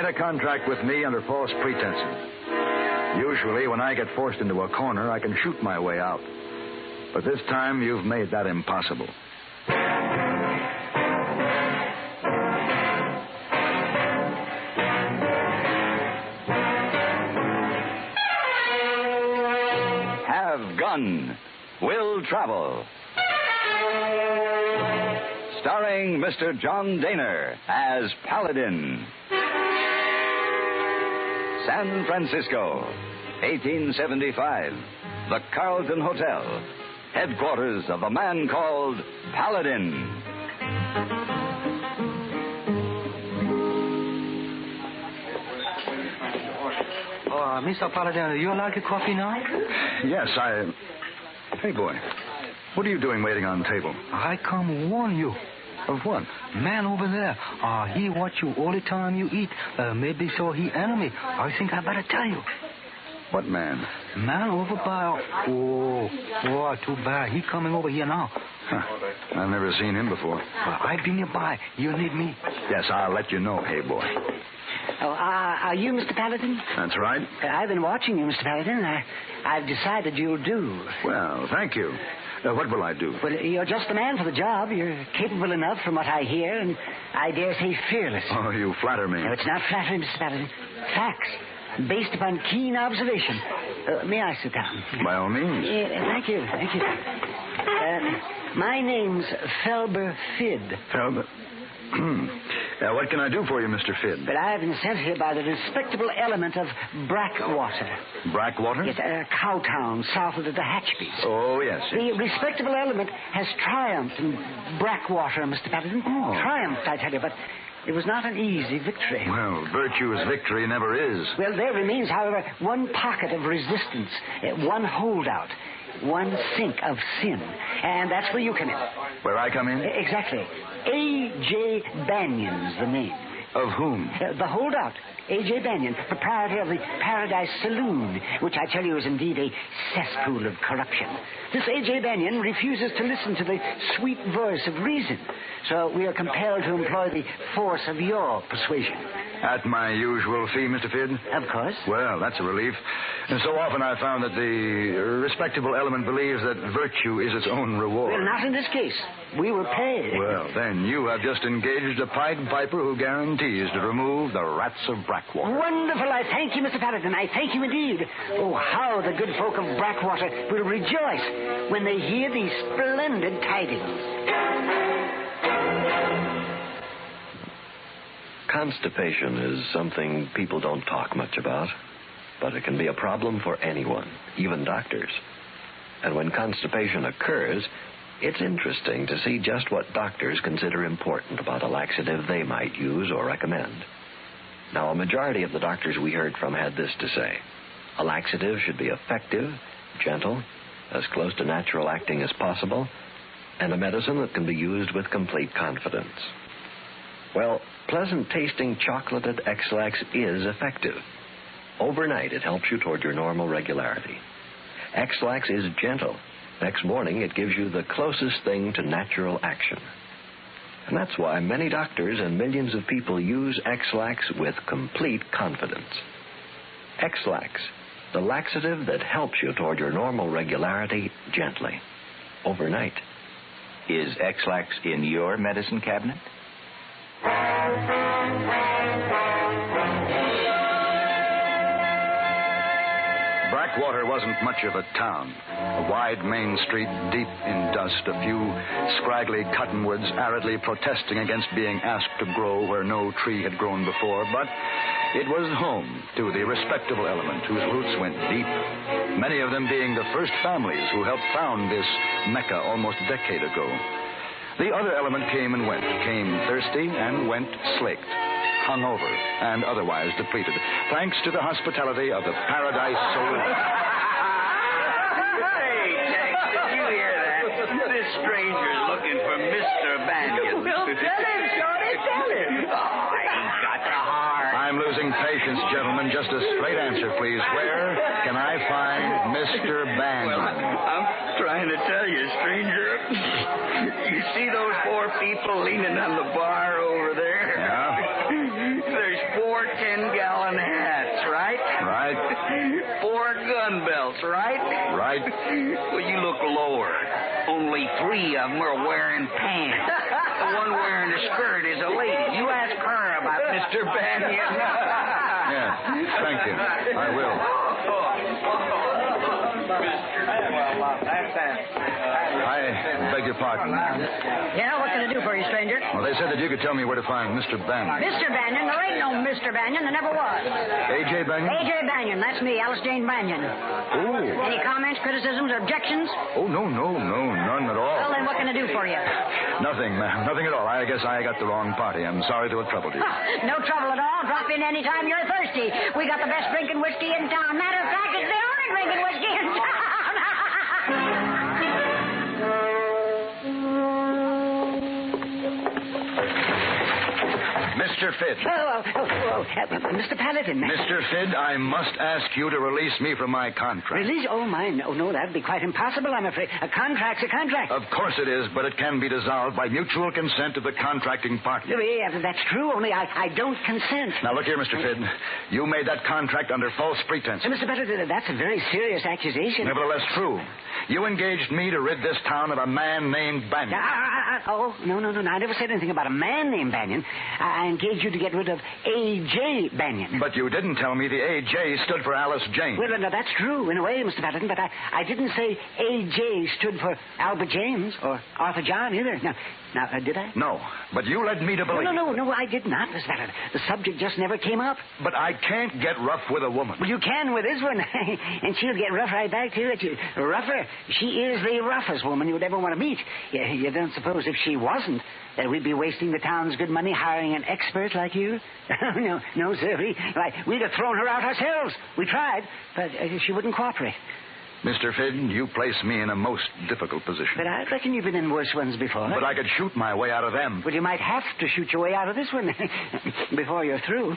a contract with me under false pretenses. Usually, when I get forced into a corner, I can shoot my way out. But this time, you've made that impossible. Have Gun. Will Travel. Starring Mr. John Daner as Paladin. San Francisco, 1875. The Carlton Hotel. Headquarters of a man called Paladin. Mr. Paladin, you like a coffee now? Yes, Hey, boy. What are you doing waiting on the table? I come warn you. Of what? Man over there. He watch you all the time you eat. Maybe so he enemy. I think I better tell you. What man? Man over by... Oh, too bad. He coming over here now. Huh. I've never seen him before. Well, I've been nearby. You need me? Yes, I'll let you know, hey, boy. Oh, are you Mr. Paladin? That's right. I've been watching you, Mr. Paladin. I've decided you'll do. Well, thank you. What will I do? Well, you're just the man for the job. You're capable enough from what I hear, and I dare say fearless. Oh, you flatter me. No, it's not flattery, Mr. Paladin. Facts, based upon keen observation. May I sit down? By all means. Thank you. My name's Felber Fidd. Felber? What can I do for you, Mr. Fidd? But I've been sent here by the respectable element of Brackwater. Brackwater? Yes, Cowtown, south of the Hatchbys. Oh, yes. The respectable element has triumphed in Brackwater, Mr. Paladin. Oh. Triumphed, I tell you, but it was not an easy victory. Well, virtue's victory never is. Well, there remains, however, one pocket of resistance, one holdout, one sink of sin. And that's where you come in. Where I come in? Exactly. A.J. Banion's the name. Of whom? The holdout. A.J. Banion, proprietor of the Paradise Saloon, which I tell you is indeed a cesspool of corruption. This A.J. Banion refuses to listen to the sweet voice of reason, so we are compelled to employ the force of your persuasion. At my usual fee, Mr. Fidd? Of course. Well, that's a relief. And so often I've found that the respectable element believes that virtue is its own reward. Well, not in this case. We were paid. Well, then you have just engaged a Pied Piper who guarantees to remove the rats of Brackwater. Wonderful. I thank you, Mr. Paladin. I thank you indeed. Oh, how the good folk of Brackwater will rejoice when they hear these splendid tidings. Constipation is something people don't talk much about, but it can be a problem for anyone, even doctors. And when constipation occurs, it's interesting to see just what doctors consider important about a laxative they might use or recommend. Now, a majority of the doctors we heard from had this to say. A laxative should be effective, gentle, as close to natural acting as possible, and a medicine that can be used with complete confidence. Well, pleasant-tasting chocolated X-Lax is effective. Overnight, it helps you toward your normal regularity. X-Lax is gentle. Next morning, it gives you the closest thing to natural action. And that's why many doctors and millions of people use X-Lax with complete confidence. X-Lax, the laxative that helps you toward your normal regularity gently, overnight. Is X-Lax in your medicine cabinet? Brackwater wasn't much of a town. A wide main street deep in dust, a few scraggly cottonwoods aridly protesting against being asked to grow where no tree had grown before, but it was home to the respectable element whose roots went deep, many of them being the first families who helped found this Mecca almost a decade ago. The other element came and went, came thirsty and went slaked, hungover, and otherwise depleted, thanks to the hospitality of the Paradise Saloon. Hey, Jack, did you hear that? This stranger's looking for Mr. Banion. Well, tell him, Shorty, tell him. Oh, I ain't got the heart. I'm losing patience, gentlemen. Just a straight answer, please. Where can I find Mr. Banion? Well, I'm trying to tell you, stranger. You see those four people leaning on the bar over there? Yeah? There's four 4 10-gallon hats, right? Right. 4 gun belts, right? Right. Well, you look lower. Only 3 of them are wearing pants. The one wearing the skirt is a lady. You ask her about Mr. Banyan. Yes. Thank you. I will. I beg your pardon. Yeah, what can I do for you, stranger? Well, they said that you could tell me where to find Mr. Banyan. Mr. Banyan? There ain't no Mr. Banyan. There never was. A.J. Banyan? A.J. Banyan. That's me, Alice Jane Banyan. Oh. Any comments, criticisms, or objections? Oh, no, none at all. Well, then what can I do for you? Nothing, ma'am. Nothing at all. I guess I got the wrong party. I'm sorry to have troubled you. No trouble at all. Drop in any time you're thirsty. We got the best drinking whiskey in town. Matter of fact, it's the only drinking whiskey in town. Mr. Fidd. Mr. Paladin. Mr. Fidd, I must ask you to release me from my contract. Release? Oh, my. No, that'd be quite impossible, I'm afraid. A contract's a contract. Of course it is, but it can be dissolved by mutual consent of the contracting party. Yeah, that's true, only I don't consent. Now, look here, Mr. Fidd. You made that contract under false pretense. Mr. Paladin, that's a very serious accusation. Nevertheless true. You engaged me to rid this town of a man named Banyan. No. I never said anything about a man named Banyan. I engaged you to get rid of A.J. Banyan. But you didn't tell me the A.J. stood for Alice Jane. Well, no, that's true in a way, Mr. Paladin, but I didn't say A.J. stood for Albert James or Arthur John either. Now, did I? No, but you led me to believe. No, I did not, Mr. Paladin. The subject just never came up. But I can't get rough with a woman. Well, you can with this one, and she'll get rough right back to you. Rougher. She is the roughest woman you'd ever want to meet. You don't suppose if she wasn't that we'd be wasting the town's good money hiring an expert like you? No, sir. We'd have thrown her out ourselves. We tried, but she wouldn't cooperate. Mr. Fidd, you place me in a most difficult position. But I reckon you've been in worse ones before. But I could shoot my way out of them. Well, you might have to shoot your way out of this one before you're through.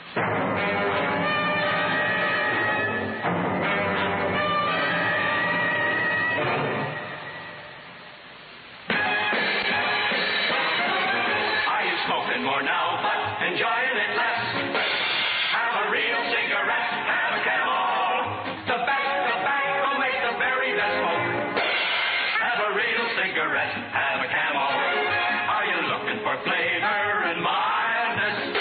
Are you smoking more now, but enjoying it less? Have a real cigarette, have a Camel. The best tobacco makes the very best smoke. Have a real cigarette, have a Camel. Are you looking for flavor and mildness?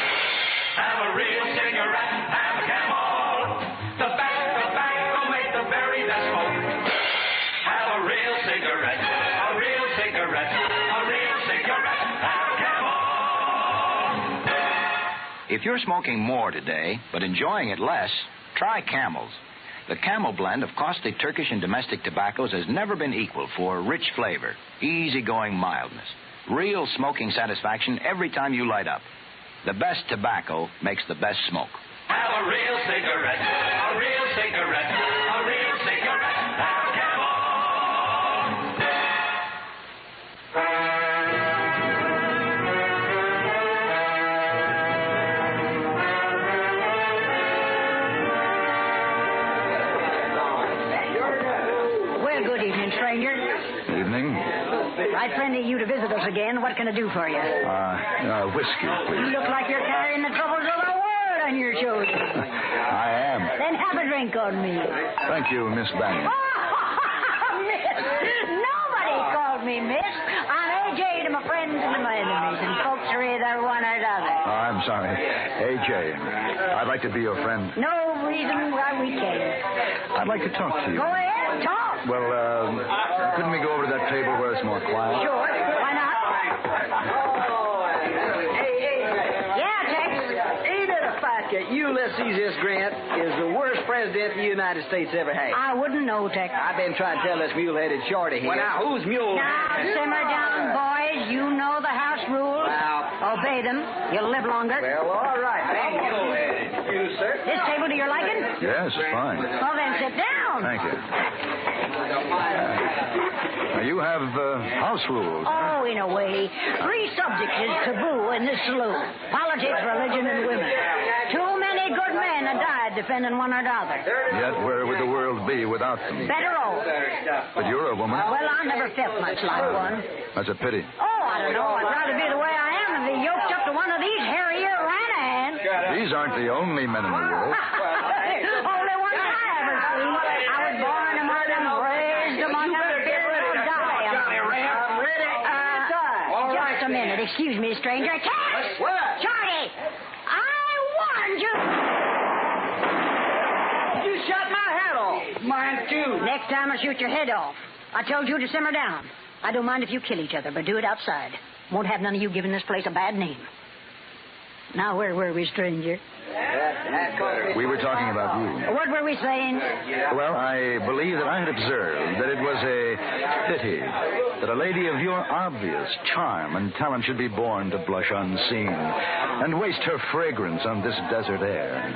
Have a real cigarette, have a Camel. The best tobacco makes the very best smoke. Have a real cigarette, a real cigarette, a real cigarette, have a Camel. If you're smoking more today, but enjoying it less, try Camels. The Camel blend of costly Turkish and domestic tobaccos has never been equal for rich flavor, easygoing mildness, real smoking satisfaction every time you light up. The best tobacco makes the best smoke. Have a real cigarette, a real cigarette, a real cigarette, have a Camel. Well, good evening, stranger. Evening. Right friendly of you to visit us again. What can I do for you? Whiskey, You please. look like you're carrying the troubles of the world on your shoulders. I am. Then have a drink on me. Thank you, Miss Banyan. Miss! Nobody called me Miss. I'm A.J. to my friends and my enemies, and folks are either one or the other. Oh, I'm sorry. A.J., I'd like to be your friend. No reason why we can't. I'd like to talk to you. Go ahead, talk. Well, couldn't we go over to that table where it's more quiet? Sure. Why not? Yeah, Tex. Ain't it a fact that Ulysses S. Grant is the worst president the United States ever had? I wouldn't know, Tex. I've been trying to tell this mule-headed shorty here. Well, now, who's mule? Now, simmer down, boys. You know the house rules. Well, Obey them. You'll live longer. well, all right. You, sir. This table to your liking? Yes, fine. Well, then sit down. Thank you. Now, you have house rules. Oh, in a way. 3 subjects is taboo in this saloon. Politics, religion, and women. Too many good men have died defending one another. Yet where would the world be without them? Better off. But you're a woman. Well, I never felt much like one. That's a pity. Oh, I don't know. I'd rather be the way I am than be yoked up to one of these hairy Iranians. These aren't the only men in the world. Only ones I ever seen. I was born among them, raised among them, feared to die among them. Just a minute. Excuse me, stranger. Cass! What? Charlie! I warned you! You shot my head off. Mine, too. Next time I'll shoot your head off. I told you to simmer down. I don't mind if you kill each other, but do it outside. Won't have none of you giving this place a bad name. Now, where were we, stranger? We were talking about you. What were we saying? Well, I believe that I had observed that it was a pity that a lady of your obvious charm and talent should be born to blush unseen and waste her fragrance on this desert air.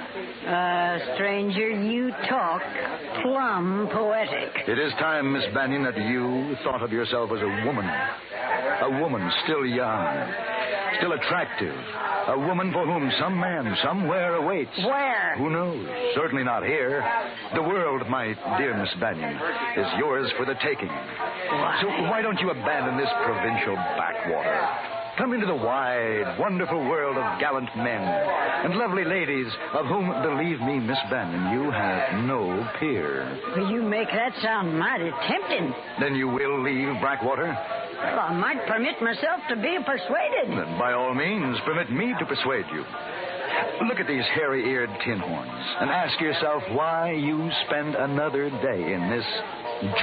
Stranger, you talk plumb poetic. It is time, Miss Banyan, that you thought of yourself as a woman. A woman still young, still attractive. A woman for whom some man somewhere awaits. Where? Who knows? Certainly not here. The world, my dear Miss Banyan, is yours for the taking. So why don't you abandon this provincial backwater? Come into the wide, wonderful world of gallant men and lovely ladies of whom, believe me, Miss Banyan, you have no peer. Well, you make that sound mighty tempting. Then you will leave Blackwater? Well, I might permit myself to be persuaded. Then by all means, permit me to persuade you. Look at these hairy-eared tin horns and ask yourself why you spend another day in this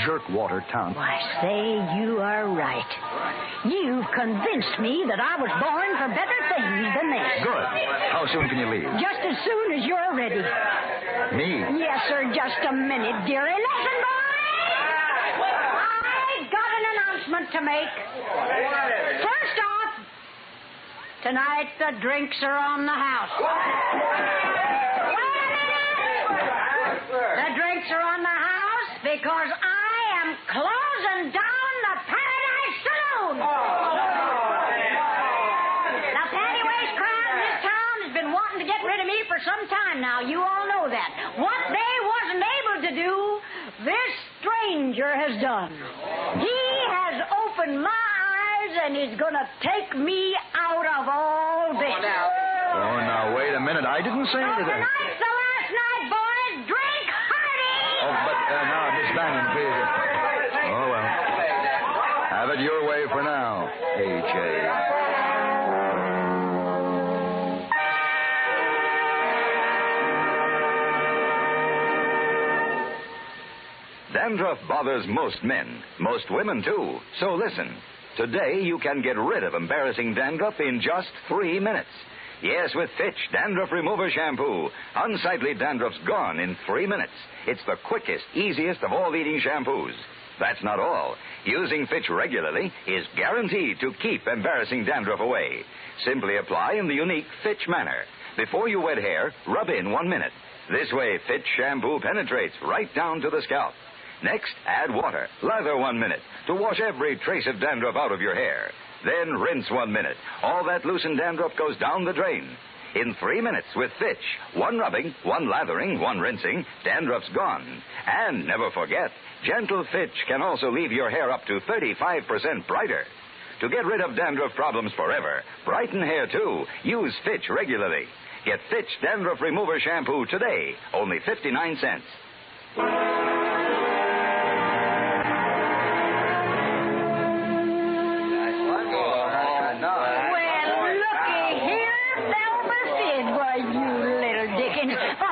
jerkwater town. Why, say you are right. You've convinced me that I was born for better things than this. Good. How soon can you leave? Just as soon as you're ready. Me? Yes, sir. Just a minute, dearie. Listen, boys! I got an announcement to make. First off, tonight the drinks are on the house. The drinks are on the house because I am closing down the Paradise Saloon. The Pattyways crowd in this town has been wanting to get rid of me for some time now. You all know that. What they wasn't able to do, this stranger has done. He has opened my eyes and he's going to take me out of all this. Oh, now, wait a minute. I didn't say anything. Tonight's the last night, boys. Drink hearty. Oh, but now, Miss Banyan, please. Oh, well. Have it your way for now, A.J. Dandruff bothers most men, most women too. So listen. Today you can get rid of embarrassing dandruff in just 3 minutes. Yes, with Fitch Dandruff Remover Shampoo. Unsightly dandruff's gone in 3 minutes. It's the quickest, easiest of all leading shampoos. That's not all. Using Fitch regularly is guaranteed to keep embarrassing dandruff away. Simply apply in the unique Fitch manner. Before you wet hair, rub in 1 minute. This way, Fitch shampoo penetrates right down to the scalp. Next, add water. Lather 1 minute to wash every trace of dandruff out of your hair. Then rinse 1 minute. All that loosened dandruff goes down the drain. In 3 minutes with Fitch, 1 rubbing, 1 lathering, 1 rinsing, dandruff's gone. And never forget, gentle Fitch can also leave your hair up to 35% brighter. To get rid of dandruff problems forever, brighten hair too, use Fitch regularly. Get Fitch Dandruff Remover Shampoo today, only 59 cents.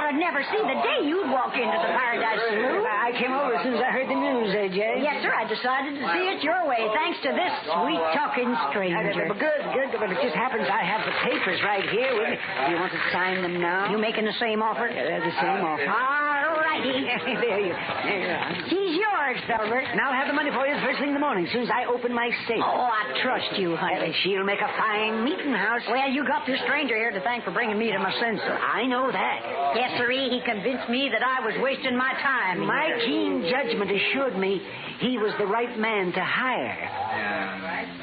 Never see the day you'd walk into the Paradise Saloon. I came over as soon as I heard the news, A.J. Yes, sir. I decided to see it your way, thanks to this sweet-talking stranger. Good. But it just happens I have the papers right here with me. Do you want to sign them now? You making the same offer? The same offer. All righty. There you are. He's yours, Filbert. And I'll have the money for you the first thing in the morning, as soon as I open my safe. Oh, I trust you, honey. She'll make a fine meeting house. Well, you got this stranger here to thank for bringing me to my senses. I know that. Yes, sir. He convinced me that I was wasting my time. My keen judgment assured me he was the right man to hire.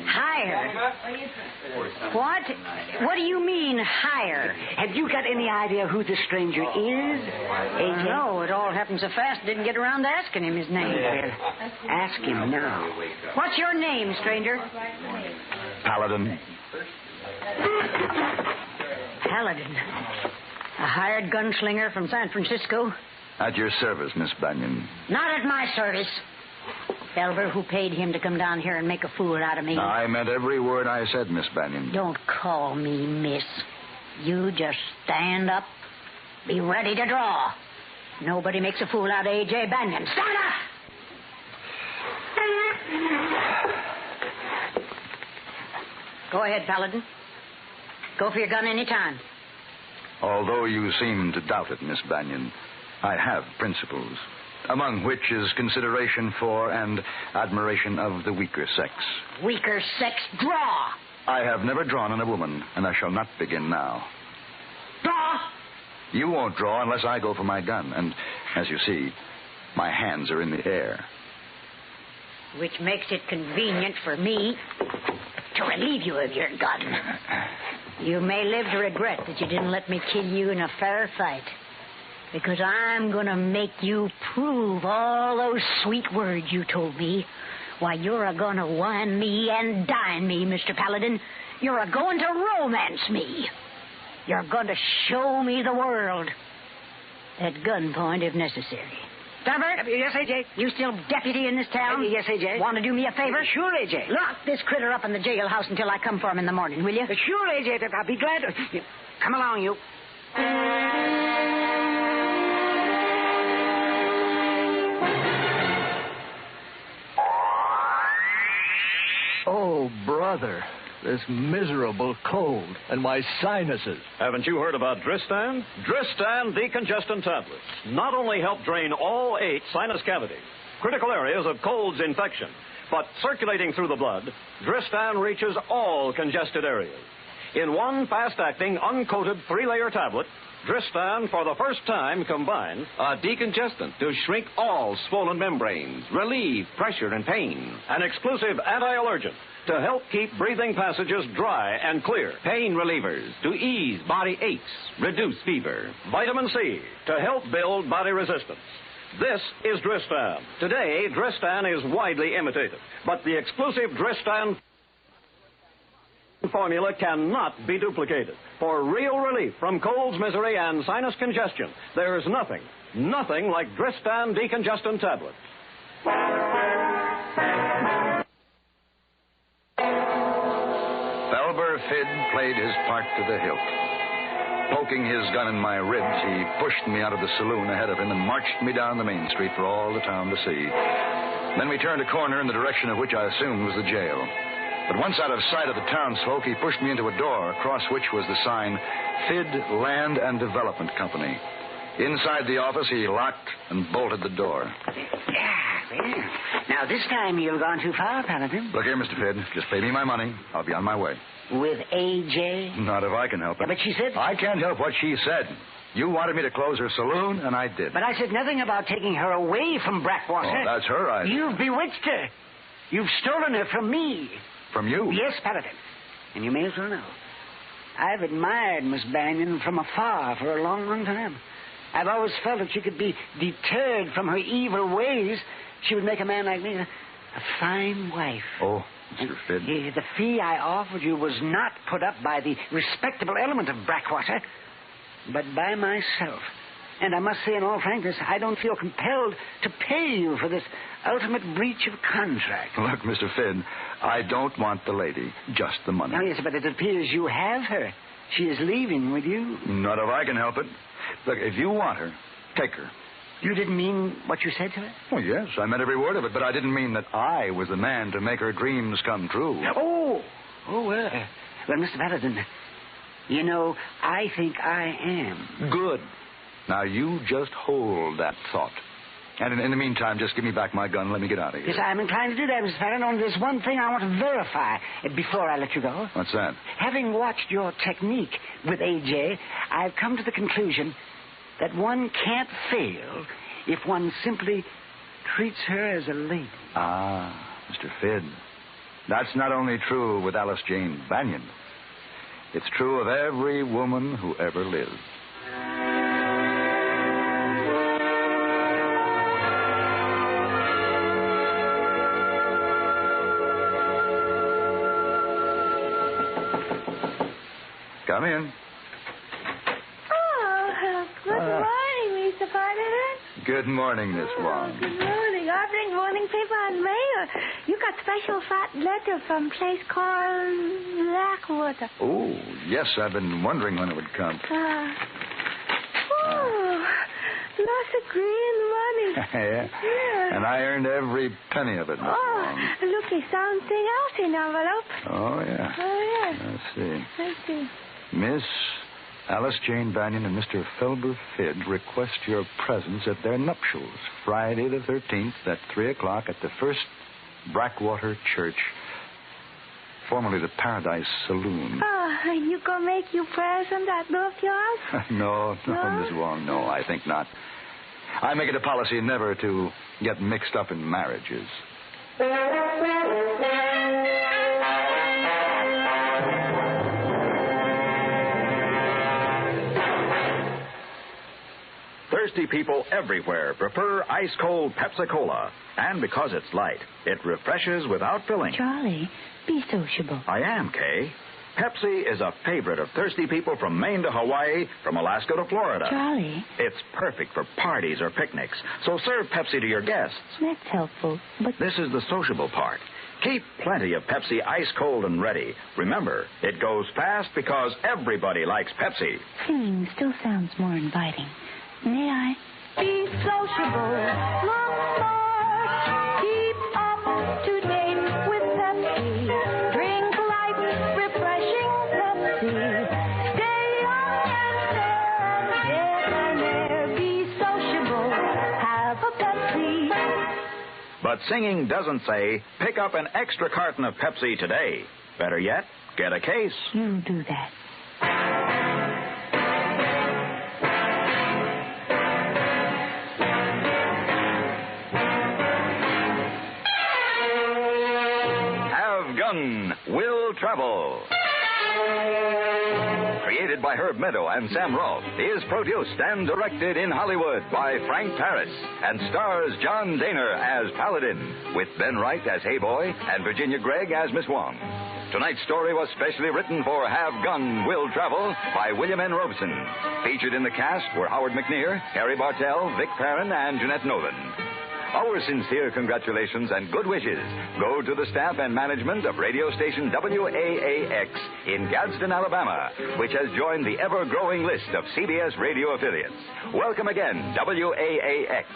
Hire? What? What do you mean, hire? Have you got any idea who the stranger is, A.J.? No, it all happened so fast, didn't get around to asking him his name. Well, ask him now. What's your name, stranger? Paladin. Paladin. A hired gunslinger from San Francisco? At your service, Miss Banyan. Not at my service. Elber, who paid him to come down here and make a fool out of me? I meant every word I said, Miss Banyan. Don't call me miss. You just stand up. Be ready to draw. Nobody makes a fool out of A.J. Banyan. Stand up! Go ahead, Paladin. Go for your gun any time. Although you seem to doubt it, Miss Banyan, I have principles, among which is consideration for and admiration of the weaker sex. Weaker sex, draw! I have never drawn on a woman, and I shall not begin now. Draw! You won't draw unless I go for my gun, and, as you see, my hands are in the air. Which makes it convenient for me to relieve you of your gun. You may live to regret that you didn't let me kill you in a fair fight. Because I'm going to make you prove all those sweet words you told me. Why, you're a-going to wine me and dine me, Mr. Paladin. You're a-going to romance me. You're going to show me the world. At gunpoint, if necessary. Robert? Yes, A.J. You still deputy in this town? Yes, A.J. Want to do me a favor? Sure, A.J. Lock this critter up in the jailhouse until I come for him in the morning, will you? Sure, A.J. I'll be glad to. Come along, you. Oh, brother, this miserable cold and my sinuses. Haven't you heard about Dristan? Dristan Decongestant Tablets not only help drain all 8 sinus cavities, critical areas of cold's infection, but circulating through the blood, Dristan reaches all congested areas. In one fast-acting, uncoated 3-layer tablet, Dristan, for the first time, combines a decongestant to shrink all swollen membranes, relieve pressure and pain. An exclusive anti-allergen to help keep breathing passages dry and clear. Pain relievers to ease body aches, reduce fever. Vitamin C to help build body resistance. This is Dristan. Today, Dristan is widely imitated, but the exclusive Dristan formula cannot be duplicated. For real relief from cold's misery and sinus congestion, there's nothing like Dristan Decongestant Tablets. Elber Fid played his part to the hilt. Poking his gun in my ribs, he pushed me out of the saloon ahead of him and marched me down the main street for all the town to see. Then we turned a corner in the direction of which I assumed was the jail. But once out of sight of the townsfolk, he pushed me into a door across which was the sign, Fid Land and Development Company. Inside the office, he locked and bolted the door. Well, now this time you've gone too far, Paladin. Look here, Mr. Fid. Just pay me my money. I'll be on my way. With A.J.? Not if I can help it. But she said... I can't help what she said. You wanted me to close her saloon, and I did. But I said nothing about taking her away from Blackwater. Oh, that's her idea. You've bewitched her. You've stolen her from me. From you? Yes, Paladin. And you may as well know. I've admired Miss Banyan from afar for a long, long time. I've always felt that she could be deterred from her evil ways. She would make a man like me a fine wife. Oh, Mr. Fid. The fee I offered you was not put up by the respectable element of Blackwater, but by myself. And I must say in all frankness, I don't feel compelled to pay you for this ultimate breach of contract. Look, Mr. Fid, I don't want the lady, just the money. Oh, yes, but it appears you have her. She is leaving with you. Not if I can help it. Look, if you want her, take her. You didn't mean what you said to her? Well, yes, I meant every word of it, but I didn't mean that I was the man to make her dreams come true. Oh, well, Mr. Paladin, you know, I think I am. Good. Now, you just hold that thought. And in the meantime, just give me back my gun and let me get out of here. Yes, I'm inclined to do that, Mr. Paladin. Only there's one thing I want to verify before I let you go. What's that? Having watched your technique with A.J., I've come to the conclusion that one can't fail if one simply treats her as a lady. Ah, Mr. Fid. That's not only true with Alice Jane Banyan. It's true of every woman who ever lived. Come in. Father? Good morning, Miss Wong. Good morning. I bring morning paper and mail. You got special fat letter from place called Blackwater. Oh, yes, I've been wondering when it would come. Lots of green money. Yeah. Yeah. And I earned every penny of it, Miss Wong. Look, there's something else in the envelope. Oh, yeah. Oh, yeah. Let's see. Let's see. Miss Alice Jane Bannion and Mr. Felber Fidd request your presence at their nuptials, Friday the 13th at 3 o'clock at the First Blackwater Church, formerly the Paradise Saloon. Oh, and you gonna make you present at both yours? No, Miss Wong, no, I think not. I make it a policy never to get mixed up in marriages. Thirsty people everywhere prefer ice-cold Pepsi-Cola. And because it's light, it refreshes without filling. Charlie, be sociable. I am, Kay. Pepsi is a favorite of thirsty people from Maine to Hawaii, from Alaska to Florida. Charlie. It's perfect for parties or picnics, so serve Pepsi to your guests. That's helpful, but... This is the sociable part. Keep plenty of Pepsi ice-cold and ready. Remember, it goes fast because everybody likes Pepsi. Singing still sounds more inviting. May I? Be sociable. Look smart. Keep up to date with Pepsi. Drink light, refreshing Pepsi. Stay young and fair. Be sociable. Have a Pepsi. But singing doesn't say, pick up an extra carton of Pepsi today. Better yet, get a case. You do that. Will Travel. Created by Herb Meadow and Sam Rolfe, is produced and directed in Hollywood by Frank Paris and stars John Daner as Paladin, with Ben Wright as Hey Boy and Virginia Gregg as Miss Wong. Tonight's story was specially written for Have Gun, Will Travel by William N. Robeson. Featured in the cast were Howard McNear, Harry Bartell, Vic Perrin, and Jeanette Nolan. Our sincere congratulations and good wishes go to the staff and management of radio station WAAX in Gadsden, Alabama, which has joined the ever-growing list of CBS radio affiliates. Welcome again, WAAX.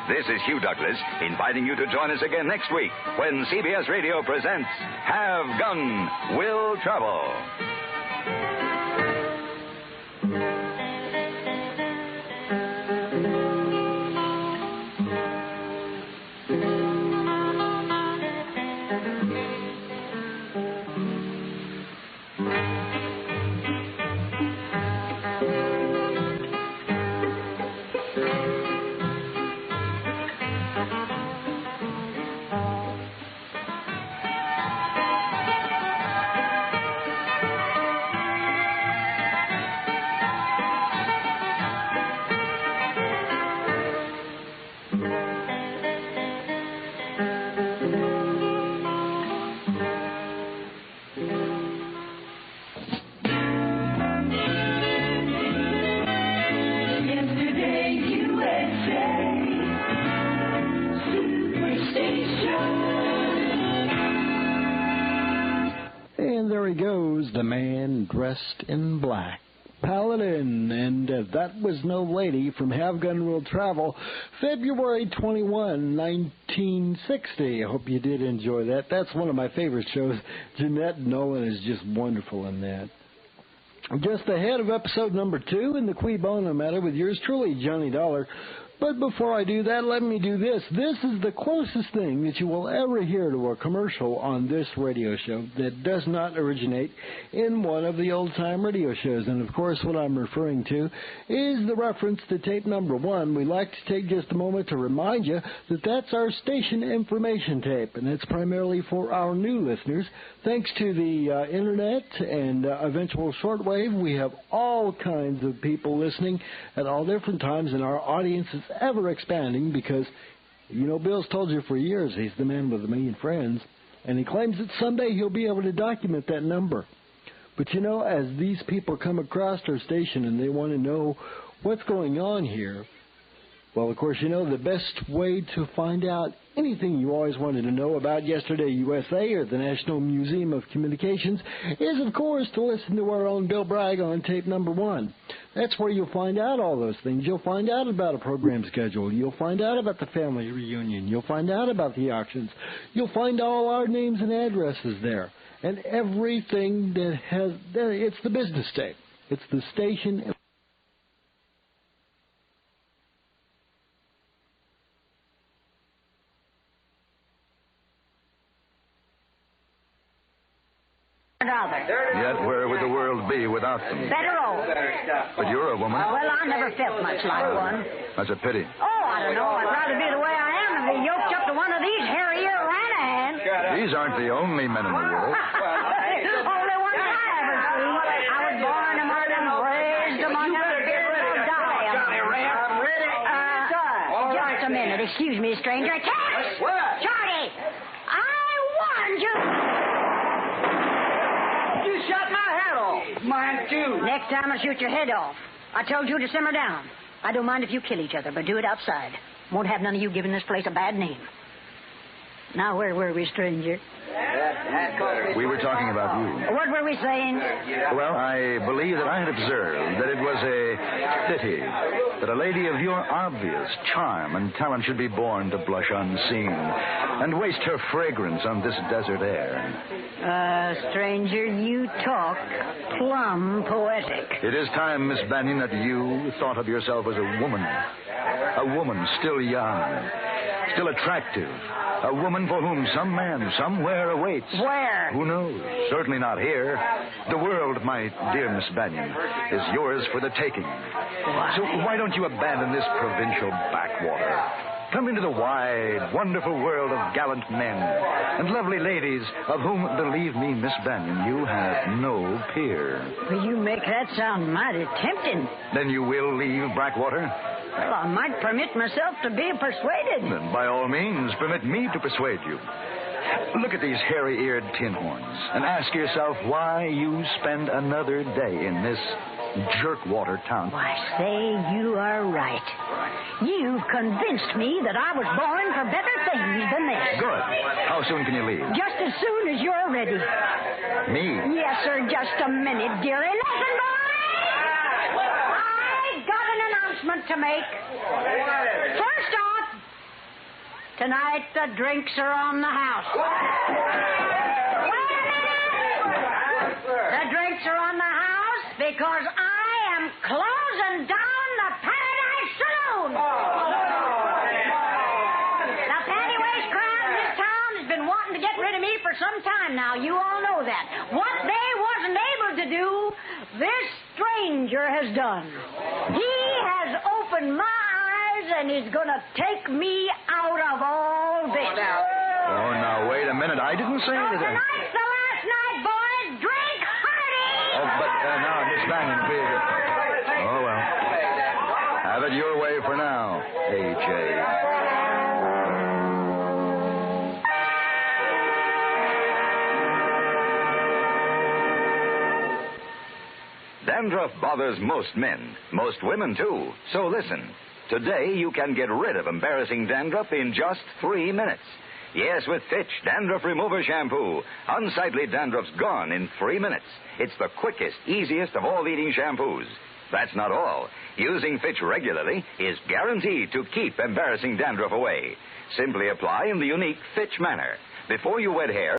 This is Hugh Douglas inviting you to join us again next week when CBS Radio presents Have Gun, Will Travel. The man dressed in black, Paladin, and that was No Lady from Have Gun Will Travel, February 21, 1960. I hope you did enjoy that. That's one of my favorite shows. Jeanette Nolan is just wonderful in that. Just ahead of episode number 2 in the Cui Bono matter with yours truly, Johnny Dollar. But before I do that, let me do this. This is the closest thing that you will ever hear to a commercial on this radio show that does not originate in one of the old-time radio shows. And, of course, what I'm referring to is the reference to tape number 1. We like to take just a moment to remind you that that's our station information tape, and it's primarily for our new listeners. Thanks to the Internet and eventual shortwave, we have all kinds of people listening at all different times, and our audience is ever expanding because, you know, Bill's told you for years he's the man with a million friends, and he claims that someday he'll be able to document that number. But, you know, as these people come across our station and they want to know what's going on here, Well, of course, you know the best way to find out anything you always wanted to know about Yesterday USA or the National Museum of Communications is, of course, to listen to our own Bill Bragg on tape number 1. That's where you'll find out all those things. You'll find out about a program schedule. You'll find out about the family reunion. You'll find out about the auctions. You'll find all our names and addresses there. And everything that has, it's the business tape. It's the station. Yet where would the world be without them? Better off. But you're a woman. Well, I never felt much like one. That's a pity. Oh, I don't know. I'd rather be the way I am than be yoked up to one of these hairy-ear Ranahans. These aren't the only men in the world. Only one that I ever seen. I was born among them, raised among them, and die among them. I'm ready. Just a minute. Excuse me, stranger. Tex! What? Charlie! I warned you. You shot my head off. Mine, too. Next time I'll shoot your head off. I told you to simmer down. I don't mind if you kill each other, but do it outside. Won't have none of you giving this place a bad name. Now, where were we, stranger? We were talking about you. What were we saying? Well, I believe that I had observed that it was a pity that a lady of your obvious charm and talent should be born to blush unseen and waste her fragrance on this desert air. Stranger, you talk plumb poetic. It is time, Miss Bannion, that you thought of yourself as a woman. A woman still young, still attractive. A woman for whom some man somewhere awaits. Where? Who knows? Certainly not here. The world, my dear Miss Bannion, is yours for the taking. So why don't you abandon this provincial backwater? Come into the wide, wonderful world of gallant men and lovely ladies of whom, believe me, Miss Bannion, you have no peer. Well, you make that sound mighty tempting. Then you will leave Blackwater? Well, I might permit myself to be persuaded. Then by all means, permit me to persuade you. Look at these hairy-eared tin horns and ask yourself why you spend another day in this jerkwater town. Why, say, you are right. You've convinced me that I was born for better things than this. Good. How soon can you leave? Just as soon as you're ready. Me? Yes, sir. Just a minute, dearie. Listen, boys! I got an announcement to make. First off, tonight the drinks are on the house. Wait a minute! The drinks are on the house because I am closing down the Paradise Saloon. The Pantywaist crowd in this town has been wanting to get rid of me for some time now. You all know that. What they wasn't able to do, this stranger has done. He has opened my eyes and he's going to take me out of all this. Oh, now, wait a minute. I didn't say anything. Tonight's the last night, boys. Drink hearty! Oh, but now, Miss Bannion, please. Oh, well. Have it your way for now, A.J. Dandruff bothers most men, most women, too. So listen. Today, you can get rid of embarrassing dandruff in just 3 minutes. Yes, with Fitch Dandruff Remover Shampoo. Unsightly dandruff's gone in 3 minutes. It's the quickest, easiest of all leading shampoos. That's not all. Using Fitch regularly is guaranteed to keep embarrassing dandruff away. Simply apply in the unique Fitch manner. Before you wet hair,